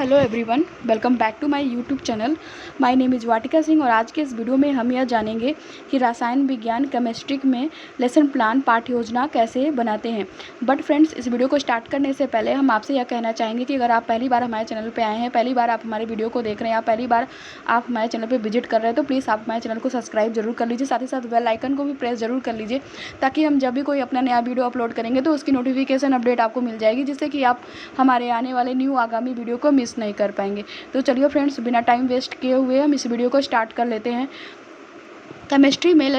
Hello everyone, welcome back to my YouTube channel. My name is Vatika Singh और आज के इस वीडियो में हम यह जानेंगे कि रसायन विज्ञान केमिस्ट्री में लेसन प्लान पाठ्य योजना कैसे बनाते हैं। बट फ्रेंड्स, इस वीडियो को स्टार्ट करने से पहले हम आपसे यह कहना चाहेंगे कि अगर आप पहली बार हमारे चैनल पर आए हैं, पहली बार आप हमारे वीडियो को देख रहे हैं या पहली बार आप हमारे चैनल पर विजिट कर रहे हैं, तो प्लीज़ आप हमारे चैनल को सब्सक्राइब जरूर कर लीजिए। साथ ही साथ बेल आइकन को भी प्रेस जरूर कर लीजिए ताकि हम जब भी कोई अपना नया वीडियो अपलोड करेंगे तो उसकी नोटिफिकेशन अपडेट आपको मिल जाएगी, जिससे कि आप हमारे आने वाले न्यू आगामी वीडियो को मिस नहीं कर पाएंगे। तो चलिए फ्रेंड्स, बिना टाइम वेस्ट किए हुए हम इस वीडियो को स्टार्ट कर लेते हैं। केमिस्ट्री में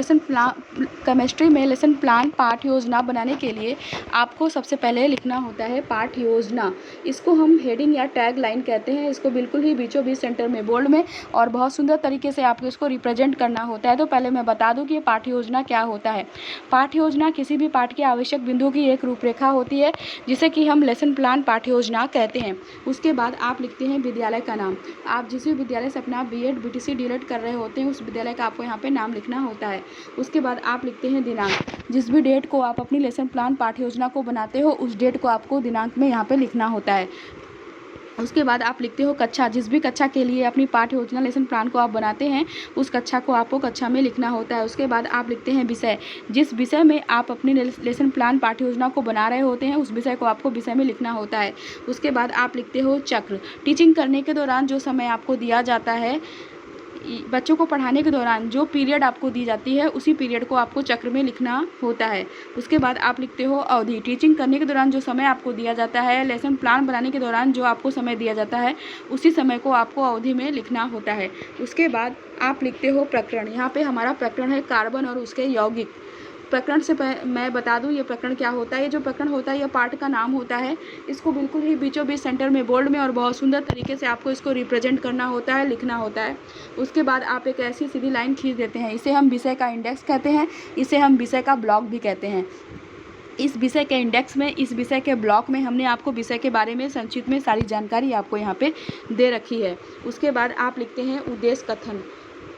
लेसन प्लान पाठ्य योजना बनाने के लिए आपको सबसे पहले लिखना होता है पाठ्य योजना। इसको हम हेडिंग या टैग लाइन कहते हैं। इसको बिल्कुल ही बीचों बीच सेंटर में बोल्ड में और बहुत सुंदर तरीके से आपको इसको रिप्रेजेंट करना होता है। तो पहले मैं बता दूं कि ये पाठ्य योजना क्या होता है। पाठ्य योजना किसी भी पाठ के आवश्यक बिंदुओं की एक रूपरेखा होती है, जिसे कि हम लेसन प्लान पाठ्य योजना कहते हैं। उसके बाद आप लिखते हैं विद्यालय का नाम। आप जिस भी विद्यालय से अपना बीएड बीटीसी डीएलएड कर रहे होते हैं, उस विद्यालय का आपको यहाँ पे नाम लिखना होता है। उसके बाद आप लिखते हैं दिनांक। जिस भी डेट को आप अपनी लेसन प्लान पाठ्य योजना को बनाते हो, उस डेट को आपको दिनांक में यहाँ पे लिखना होता है। उसके बाद आप लिखते हो कक्षा। जिस भी कक्षा के लिए अपनी पाठ्य योजना लेसन प्लान को आप बनाते हैं, उस कक्षा को आपको कक्षा में लिखना होता है। उसके बाद आप लिखते हैं विषय। जिस विषय में आप अपनी लेसन प्लान पाठ्य योजना को बना रहे होते हैं, उस विषय को आपको विषय में लिखना होता है। उसके बाद आप लिखते हो चक्र। टीचिंग करने के दौरान जो समय आपको दिया जाता है, बच्चों को पढ़ाने के दौरान जो पीरियड आपको दी जाती है, उसी पीरियड को आपको चक्र में लिखना होता है। उसके बाद आप लिखते हो अवधि। टीचिंग करने के दौरान जो समय आपको दिया जाता है, लेसन प्लान बनाने के दौरान जो आपको समय दिया जाता है, उसी समय को आपको अवधि में लिखना होता है। उसके बाद आप लिखते हो प्रकरण। यहाँ पे हमारा प्रकरण है कार्बन और उसके यौगिक। प्रकरण से मैं बता दूं ये प्रकरण क्या होता है। ये जो प्रकरण होता है, यह पाठ का नाम होता है। इसको बिल्कुल ही बीचों बीच सेंटर में बोल्ड में और बहुत सुंदर तरीके से आपको इसको रिप्रेजेंट करना होता है, लिखना होता है। उसके बाद आप एक ऐसी सीधी लाइन खींच देते हैं। इसे हम विषय का इंडेक्स कहते हैं। इसे हम विषय का ब्लॉक भी कहते हैं। इस विषय के इंडेक्स में, इस विषय के ब्लॉक में हमने आपको विषय के बारे में संक्षिप्त में सारी जानकारी आपको यहाँ पे दे रखी है। उसके बाद आप लिखते हैं उद्देश्य कथन।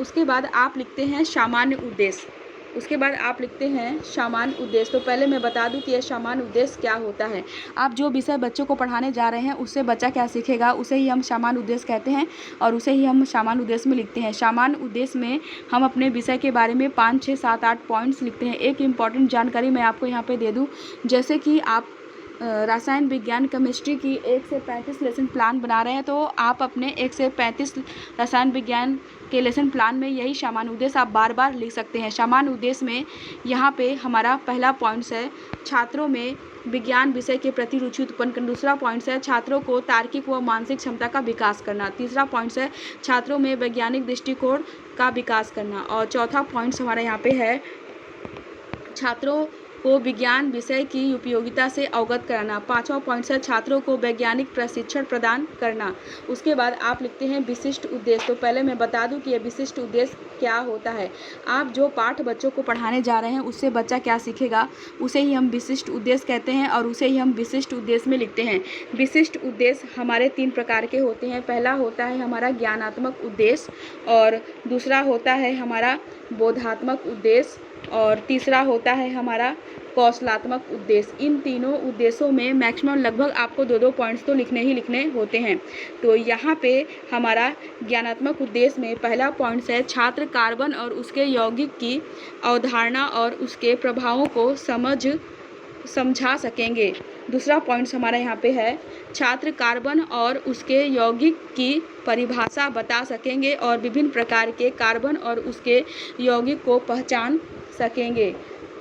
उसके बाद आप लिखते हैं सामान्य उद्देश्य। उसके बाद आप लिखते हैं सामान्य उद्देश्य। तो पहले मैं बता दूं कि यह सामान्य उद्देश्य क्या होता है। आप जो विषय बच्चों को पढ़ाने जा रहे हैं, उससे बच्चा क्या सीखेगा, उसे ही हम सामान्य उद्देश्य कहते हैं और उसे ही हम सामान्य उद्देश्य में लिखते हैं। सामान्य उद्देश्य में हम अपने विषय के बारे में 5, 6, 7, 8 पॉइंट्स लिखते हैं। एक इम्पॉर्टेंट जानकारी मैं आपको यहाँ पर दे दूँ, जैसे कि आप रसायन विज्ञान केमिस्ट्री की 1 से 35 लेसन प्लान बना रहे हैं, तो आप अपने 1 से 35 रसायन विज्ञान के लेसन प्लान में यही सामान्य उद्देश्य आप बार बार लिख सकते हैं। सामान्य उद्देश्य में यहाँ पे हमारा पहला पॉइंट्स है छात्रों में विज्ञान विषय के प्रति रुचि उत्पन्न करना। दूसरा पॉइंट्स है छात्रों को तार्किक व मानसिक क्षमता का विकास करना। तीसरा पॉइंट्स है छात्रों में वैज्ञानिक दृष्टिकोण का विकास करना। और चौथा पॉइंट्स हमारा यहाँ पे है छात्रों को विज्ञान विषय की उपयोगिता से अवगत कराना। पांचवा पॉइंट है छात्रों को वैज्ञानिक प्रशिक्षण प्रदान करना। उसके बाद आप लिखते हैं विशिष्ट उद्देश्य। तो पहले मैं बता दूं कि यह विशिष्ट उद्देश्य क्या होता है। आप जो पाठ बच्चों को पढ़ाने जा रहे हैं, उससे बच्चा क्या सीखेगा, उसे ही हम विशिष्ट उद्देश्य कहते हैं और उसे ही हम विशिष्ट उद्देश्य में लिखते हैं। विशिष्ट उद्देश्य हमारे 3 प्रकार के होते हैं। पहला होता है हमारा ज्ञानात्मक उद्देश्य, और दूसरा होता है हमारा बोधात्मक उद्देश्य, और तीसरा होता है हमारा कौशलात्मक उद्देश्य। इन तीनों उद्देश्यों में मैक्सिमम लगभग आपको 2-2 पॉइंट्स तो लिखने ही लिखने होते हैं। तो यहाँ पे हमारा ज्ञानात्मक उद्देश्य में पहला पॉइंट्स है छात्र कार्बन और उसके यौगिक की अवधारणा और उसके प्रभावों को समझा सकेंगे। दूसरा पॉइंट्स हमारा यहाँ पे है छात्र कार्बन और उसके यौगिक की परिभाषा बता सकेंगे और विभिन्न प्रकार के कार्बन और उसके यौगिक को पहचान सकेंगे।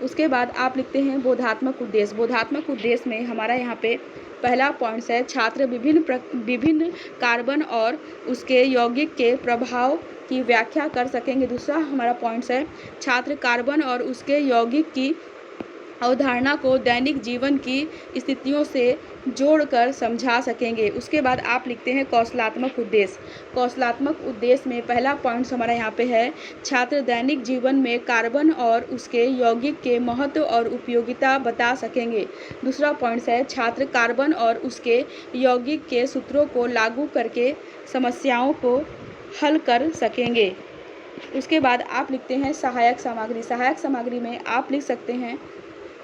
उसके बाद आप लिखते हैं बोधात्मक उद्देश्य। बोधात्मक उद्देश्य में हमारा यहाँ पे पहला पॉइंट्स है छात्र विभिन्न कार्बन और उसके यौगिक के प्रभाव की व्याख्या कर सकेंगे। दूसरा हमारा पॉइंट्स है छात्र कार्बन और उसके यौगिक की अवधारणा को दैनिक जीवन की स्थितियों से जोड़कर समझा सकेंगे। उसके बाद आप लिखते हैं कौशलात्मक उद्देश्य। कौशलात्मक उद्देश्य में पहला पॉइंट हमारा यहाँ पे है छात्र दैनिक जीवन में कार्बन और उसके यौगिक के महत्व और उपयोगिता बता सकेंगे। दूसरा पॉइंट है छात्र कार्बन और उसके यौगिक के सूत्रों को लागू करके समस्याओं को हल कर सकेंगे। उसके बाद आप लिखते हैं सहायक सामग्री। सहायक सामग्री में आप लिख सकते हैं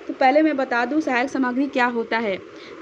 तो पहले मैं बता दूं सहायक सामग्री क्या होता है।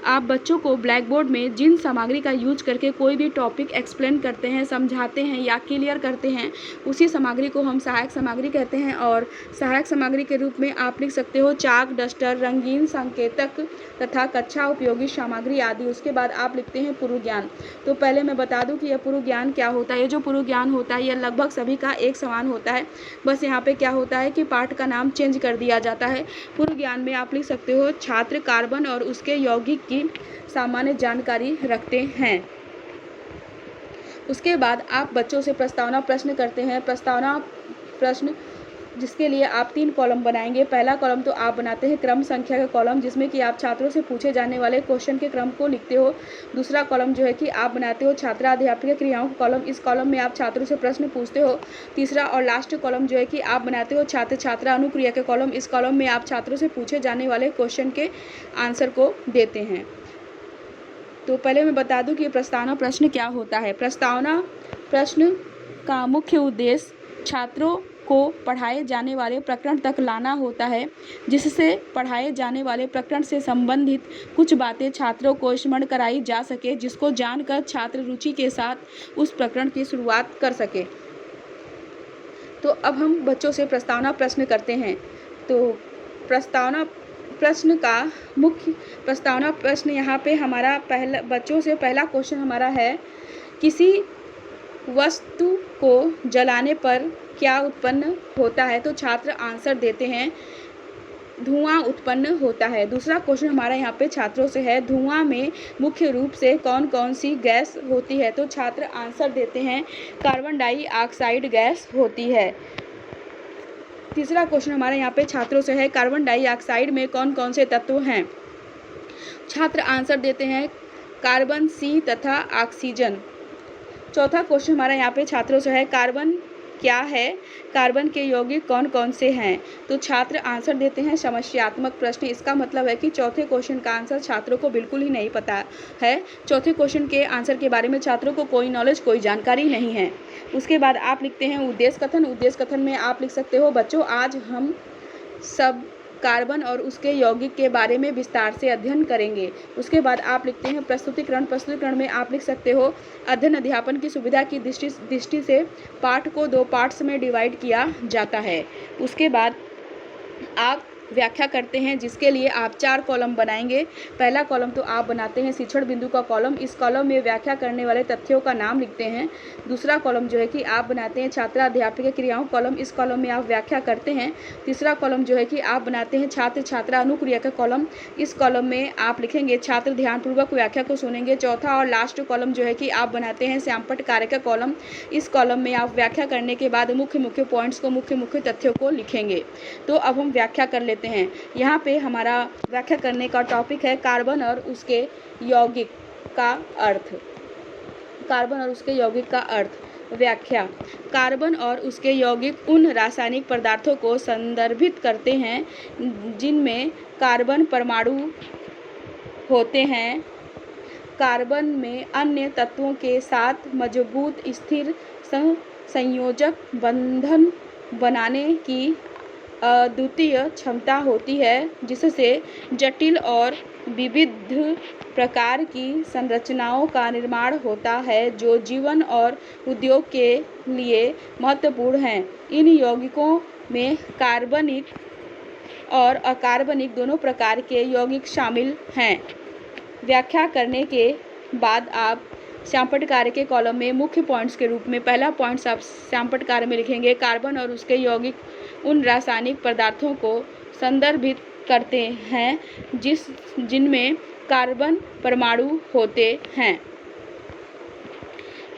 आप बच्चों को ब्लैक बोर्ड में जिन सामग्री का यूज करके कोई भी टॉपिक एक्सप्लेन करते हैं, समझाते हैं या क्लियर करते हैं, उसी सामग्री को हम सहायक सामग्री कहते हैं। और सहायक सामग्री के रूप में आप लिख सकते हो चाक, डस्टर, रंगीन संकेतक तथा कक्षा उपयोगी सामग्री आदि। उसके बाद आप लिखते हैं पूर्व ज्ञान। तो पहले मैं बता दूं कि यह पूर्व ज्ञान क्या होता है। जो पूर्व ज्ञान होता है यह लगभग सभी का एक समान होता है, बस यहाँ पे क्या होता है कि पाठ का नाम चेंज कर दिया जाता है। पूर्व ज्ञान में आप लिख सकते हो छात्र कार्बन और उसके यौगिक की सामान्य जानकारी रखते हैं। उसके बाद आप बच्चों से प्रस्तावना प्रश्न करते हैं। प्रस्तावना प्रश्न जिसके लिए आप 3 कॉलम बनाएंगे। पहला कॉलम तो आप बनाते हैं क्रम संख्या का कॉलम, जिसमें कि आप छात्रों से पूछे जाने वाले क्वेश्चन के क्रम को लिखते हो। दूसरा कॉलम जो है कि आप बनाते हो छात्रा अध्यापक क्रियाओं का कॉलम। इस कॉलम में आप छात्रों से प्रश्न पूछते हो। तीसरा और लास्ट कॉलम जो है कि आप बनाते हो छात्र छात्रा अनुक्रिया के कॉलम। इस कॉलम में आप छात्रों से पूछे जाने वाले क्वेश्चन के आंसर को देते हैं। तो पहले मैं बता दूं कि प्रस्तावना प्रश्न क्या होता है। प्रस्तावना प्रश्न का मुख्य उद्देश्य छात्रों को पढ़ाए जाने वाले प्रकरण तक लाना होता है, जिससे पढ़ाए जाने वाले प्रकरण से संबंधित कुछ बातें छात्रों को स्मरण कराई जा सके, जिसको जानकर छात्र रुचि के साथ उस प्रकरण की शुरुआत कर सके। तो अब हम बच्चों से प्रस्तावना प्रश्न करते हैं। तो प्रस्तावना प्रश्न का मुख्य प्रस्तावना प्रश्न यहाँ पे हमारा बच्चों से पहला क्वेश्चन हमारा है, किसी वस्तु को जलाने पर क्या उत्पन्न होता है। तो छात्र आंसर देते हैं धुआं उत्पन्न होता है। दूसरा क्वेश्चन हमारा यहाँ पे छात्रों से है, धुआं में मुख्य रूप से कौन कौन सी गैस होती है। तो छात्र आंसर देते हैं कार्बन डाइऑक्साइड गैस होती है। तीसरा क्वेश्चन हमारे यहाँ पे छात्रों से है, कार्बन डाइऑक्साइड में कौन कौन से तत्व हैं। छात्र आंसर देते हैं कार्बन, सी तथा ऑक्सीजन। चौथा क्वेश्चन हमारा यहाँ पे छात्रों से है, कार्बन क्या है, कार्बन के यौगिक कौन कौन से हैं। तो छात्र आंसर देते हैं समस्यात्मक प्रश्न। इसका मतलब है कि चौथे क्वेश्चन का आंसर छात्रों को बिल्कुल ही नहीं पता है। चौथे क्वेश्चन के आंसर के बारे में छात्रों को कोई नॉलेज, कोई जानकारी नहीं है। उसके बाद आप लिखते हैं उद्देश्य कथन। उद्देश्य कथन में आप लिख सकते हो, बच्चों आज हम सब कार्बन और उसके यौगिक के बारे में विस्तार से अध्ययन करेंगे। उसके बाद आप लिखते हैं प्रस्तुतिकरण। प्रस्तुतिकरण में आप लिख सकते हो, अध्ययन अध्यापन की सुविधा की दृष्टि से पाठ को 2 पार्ट्स में डिवाइड किया जाता है। उसके बाद आप व्याख्या करते हैं, जिसके लिए आप 4 कॉलम बनाएंगे। पहला कॉलम तो आप बनाते हैं शिक्षण बिंदु का कॉलम। इस कॉलम में व्याख्या करने वाले तथ्यों का नाम लिखते हैं। दूसरा कॉलम जो है कि आप बनाते हैं छात्रा अध्यापक क्रियाओं कॉलम। इस कॉलम में आप व्याख्या करते हैं। तीसरा कॉलम जो है कि आप बनाते हैं छात्र छात्रा अनुक्रिया का कॉलम। इस कॉलम में आप लिखेंगे छात्र ध्यानपूर्वक व्याख्या को सुनेंगे। चौथा और लास्ट कॉलम जो है कि आप बनाते हैं श्यामपट्ट कार्य का कॉलम। इस कॉलम में आप व्याख्या करने के बाद मुख्य पॉइंट्स को, मुख्य तथ्यों को लिखेंगे। तो अब हम व्याख्या कर लेते हैं। यहाँ पे हमारा व्याख्या करने का टॉपिक है कार्बन और उसके यौगिक का अर्थ। कार्बन और उसके यौगिक का अर्थ। व्याख्या, कार्बन और उसके यौगिक उन रासायनिक पदार्थों को संदर्भित करते हैं जिनमें कार्बन परमाणु होते हैं। कार्बन में अन्य तत्वों के साथ मजबूत स्थिर संयोजक बंधन बनाने की अद्वितीय क्षमता होती है, जिससे जटिल और विविध प्रकार की संरचनाओं का निर्माण होता है, जो जीवन और उद्योग के लिए महत्वपूर्ण हैं। इन यौगिकों में कार्बनिक और अकार्बनिक दोनों प्रकार के यौगिक शामिल हैं। व्याख्या करने के बाद आप श्यामपट्ट कार्य के कॉलम में मुख्य पॉइंट्स के रूप में पहला पॉइंट्स आप श्यामपट्ट कार्य में लिखेंगे, कार्बन और उसके यौगिक उन रासायनिक पदार्थों को संदर्भित करते हैं जिनमें कार्बन परमाणु होते हैं।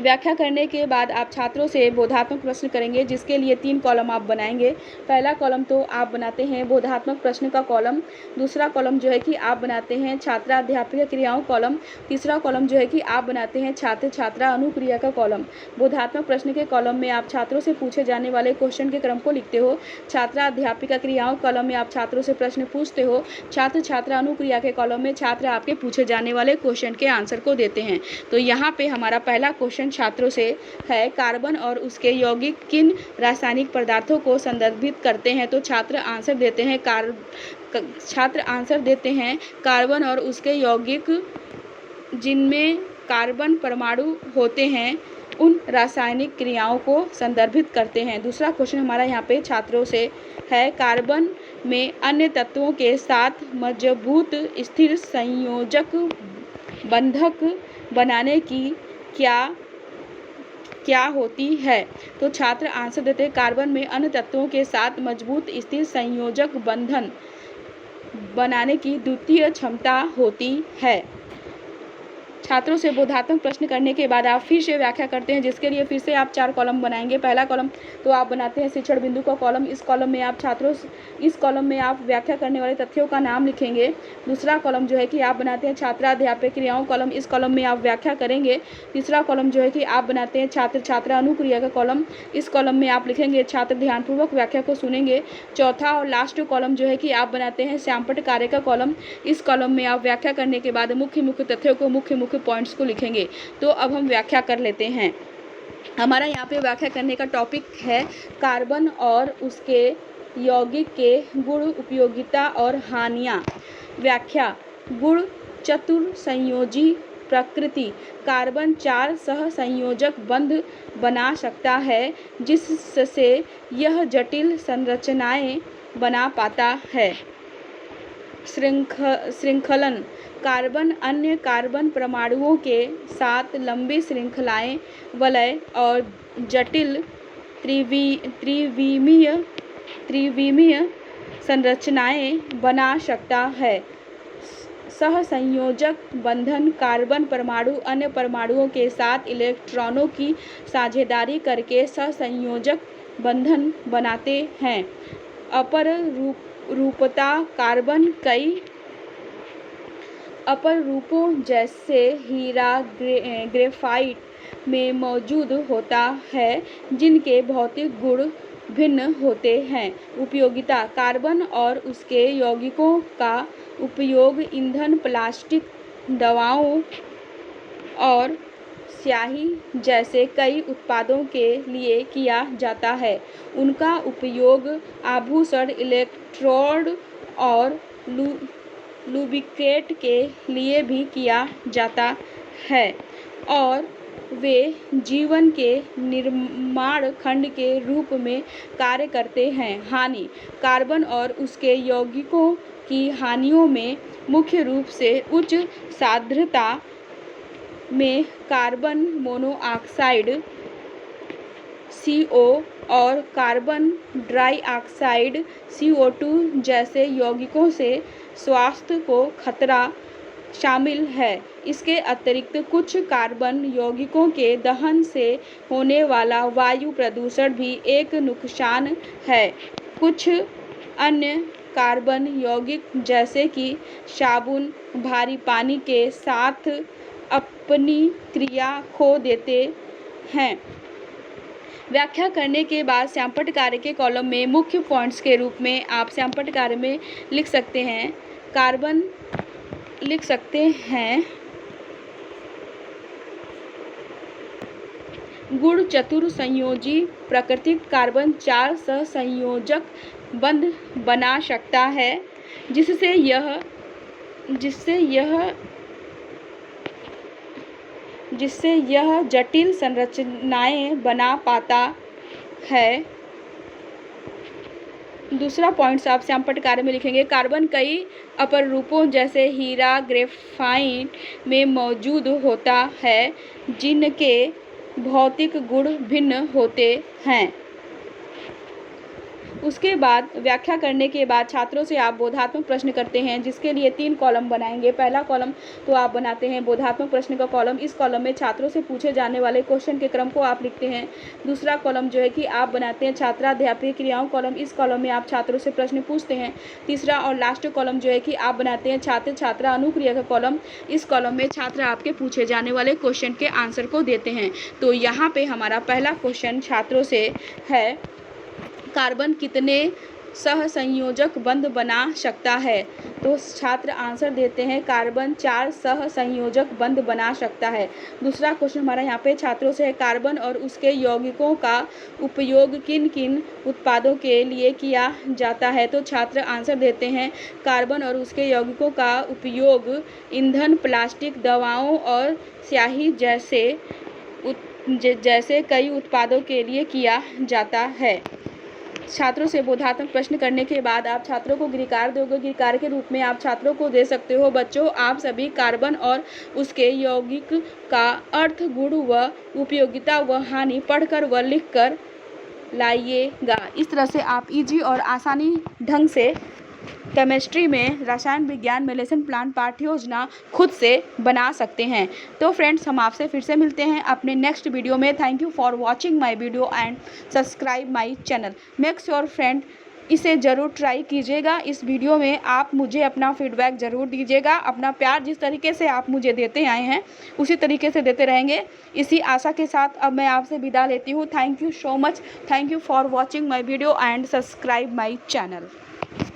व्याख्या करने के बाद आप छात्रों से बोधात्मक प्रश्न करेंगे, जिसके लिए 3 कॉलम आप बनाएंगे। पहला कॉलम तो आप बनाते हैं बोधात्मक प्रश्न का कॉलम। दूसरा कॉलम जो है कि आप बनाते हैं छात्रा अध्यापक क्रियाओं कॉलम। तीसरा कॉलम जो है कि आप बनाते हैं छात्र छात्रा अनुक्रिया का कॉलम। बोधात्मक प्रश्न के कॉलम में आप छात्रों से पूछे जाने वाले क्वेश्चन के क्रम को लिखते हो। छात्रा अध्यापिका क्रियाओं कॉलम में आप छात्रों से प्रश्न पूछते हो। छात्र छात्रा अनुक्रिया के कॉलम में छात्र आपके पूछे जाने वाले क्वेश्चन के आंसर को देते हैं। तो यहाँ पे हमारा पहला क्वेश्चन क्वेश्चन छात्रों से है, कार्बन और उसके यौगिक किन रासायनिक पदार्थों को संदर्भित करते हैं? तो छात्र आंसर देते हैं कार्बन और उसके यौगिक जिनमें कार्बन परमाणु होते हैं उन रासायनिक क्रियाओं को संदर्भित करते हैं। दूसरा क्वेश्चन हमारा यहाँ पे छात्रों से है, कार्बन में अन्य तत्वों के साथ मजबूत स्थिर संयोजक बंधक बनाने की क्या होती है? तो छात्र आंसर देते हैं, कार्बन में अन्य तत्वों के साथ मजबूत स्थिर संयोजक बंधन बनाने की द्वितीय क्षमता होती है। छात्रों से बोधात्मक प्रश्न करने के बाद आप फिर से व्याख्या करते हैं, जिसके लिए फिर से आप 4 कॉलम बनाएंगे। पहला कॉलम तो आप बनाते हैं शिक्षण बिंदु का कॉलम। इस कॉलम में आप व्याख्या करने वाले तथ्यों का नाम लिखेंगे। दूसरा कॉलम जो है कि आप बनाते हैं छात्राध्यापक क्रियाओं कॉलम। इस कॉलम में आप व्याख्या करेंगे। तीसरा कॉलम जो है कि आप बनाते हैं छात्र छात्रा अनुक्रिया का कॉलम। इस कॉलम में आप लिखेंगे छात्र ध्यानपूर्वक व्याख्या को सुनेंगे। चौथा और लास्ट कॉलम जो है कि आप बनाते हैं श्यामपट्ट कार्य का कॉलम। इस कॉलम में आप व्याख्या करने के बाद मुख्य तथ्यों को मुख्य पॉइंट्स को लिखेंगे। तो अब हम व्याख्या कर लेते हैं। हमारा यहाँ पे व्याख्या करने का टॉपिक है कार्बन और उसके यौगिक के गुण, उपयोगिता और हानियाँ। व्याख्या, गुण चतुर संयोजी प्रकृति। कार्बन 4 सहसंयोजक बंध बना सकता है जिससे यह जटिल संरचनाएं बना पाता है। श्रृंखलन, कार्बन अन्य कार्बन परमाणुओं के साथ लंबी श्रृंखलाएं, वलय और जटिल त्रिविमीय संरचनाएं बना सकता है। सहसंयोजक बंधन, कार्बन परमाणु अन्य परमाणुओं के साथ इलेक्ट्रॉनों की साझेदारी करके सहसंयोजक बंधन बनाते हैं। अपर रूपता, कार्बन कई अपर रूपों जैसे हीरा, ग्रेफाइट में मौजूद होता है जिनके भौतिक गुण भिन्न होते हैं। उपयोगिता, कार्बन और उसके यौगिकों का उपयोग ईंधन, प्लास्टिक, दवाओं और स्याही जैसे कई उत्पादों के लिए किया जाता है। उनका उपयोग आभूषण, इलेक्ट्रोड और लुब्रिकेट के लिए भी किया जाता है और वे जीवन के निर्माण खंड के रूप में कार्य करते हैं। हानि, कार्बन और उसके यौगिकों की हानियों में मुख्य रूप से उच्च सांद्रता में कार्बन मोनोऑक्साइड CO और कार्बन डाइऑक्साइड CO2 जैसे यौगिकों से स्वास्थ्य को खतरा शामिल है। इसके अतिरिक्त कुछ कार्बन यौगिकों के दहन से होने वाला वायु प्रदूषण भी एक नुकसान है। कुछ अन्य कार्बन यौगिक जैसे कि साबुन भारी पानी के साथ अपनी क्रिया खो देते हैं। व्याख्या करने के बाद श्यामपट्ट कार्य के कॉलम में मुख्य पॉइंट्स के रूप में आप श्यामपट्ट कार्य में लिख सकते हैं, कार्बन लिख सकते हैं गुण चतुर संयोजी प्रकृति। कार्बन 4 सहसंयोजक बंध बना सकता है जिससे यह जटिल संरचनाएं बना पाता है। दूसरा पॉइंट्स आप श्यामपट्ट कार्य में लिखेंगे, कार्बन कई अपर रूपों जैसे हीरा, ग्रेफाइट में मौजूद होता है जिनके भौतिक गुण भिन्न होते हैं। उसके बाद व्याख्या करने के बाद छात्रों से आप बोधात्मक प्रश्न करते हैं, जिसके लिए 3 कॉलम बनाएंगे। पहला कॉलम तो आप बनाते हैं बोधात्मक प्रश्न का कॉलम। इस कॉलम में छात्रों से पूछे जाने वाले क्वेश्चन के क्रम को आप लिखते हैं। दूसरा कॉलम जो है कि आप बनाते हैं छात्राध्यापक क्रियाओं कॉलम। इस कॉलम में आप छात्रों से प्रश्न पूछते हैं। तीसरा और लास्ट कॉलम जो है कि आप बनाते हैं छात्र छात्रा अनुक्रिया का कॉलम। इस कॉलम में छात्र आपके पूछे जाने वाले क्वेश्चन के आंसर को देते हैं। तो यहाँ पे हमारा पहला क्वेश्चन छात्रों से है, कार्बन कितने सहसंयोजक बंध बना सकता है? तो छात्र आंसर देते हैं कार्बन 4 सहसंयोजक बंध बना सकता है। दूसरा क्वेश्चन हमारा यहाँ पे छात्रों से है, कार्बन और उसके यौगिकों का उपयोग किन किन उत्पादों के लिए किया जाता है? तो छात्र आंसर देते हैं कार्बन और उसके यौगिकों का उपयोग ईंधन, प्लास्टिक, दवाओं और स्याही जैसे कई उत्पादों के लिए किया जाता है। छात्रों से बोधात्मक प्रश्न करने के बाद आप छात्रों को गृहकार्य दोगे। गृहकार्य के रूप में आप छात्रों को दे सकते हो, बच्चों आप सभी कार्बन और उसके यौगिक का अर्थ, गुण व उपयोगिता व हानि पढ़कर व लिखकर लाइएगा। इस तरह से आप इजी और आसानी ढंग से केमिस्ट्री में, रसायन विज्ञान में लेसन प्लान पाठ्य योजना खुद से बना सकते हैं। तो फ्रेंड्स, हम आपसे फिर से मिलते हैं अपने नेक्स्ट वीडियो में। Thank you for watching my video and subscribe my channel. Make sure friend इसे ज़रूर ट्राई कीजिएगा। इस वीडियो में आप मुझे अपना फीडबैक ज़रूर दीजिएगा। अपना प्यार जिस तरीके से आप मुझे देते आए हैं उसी तरीके से देते रहेंगे, इसी आशा के साथ अब मैं आपसे विदा लेती हूँ। Thank you so much. Thank you for watching my video and subscribe my channel.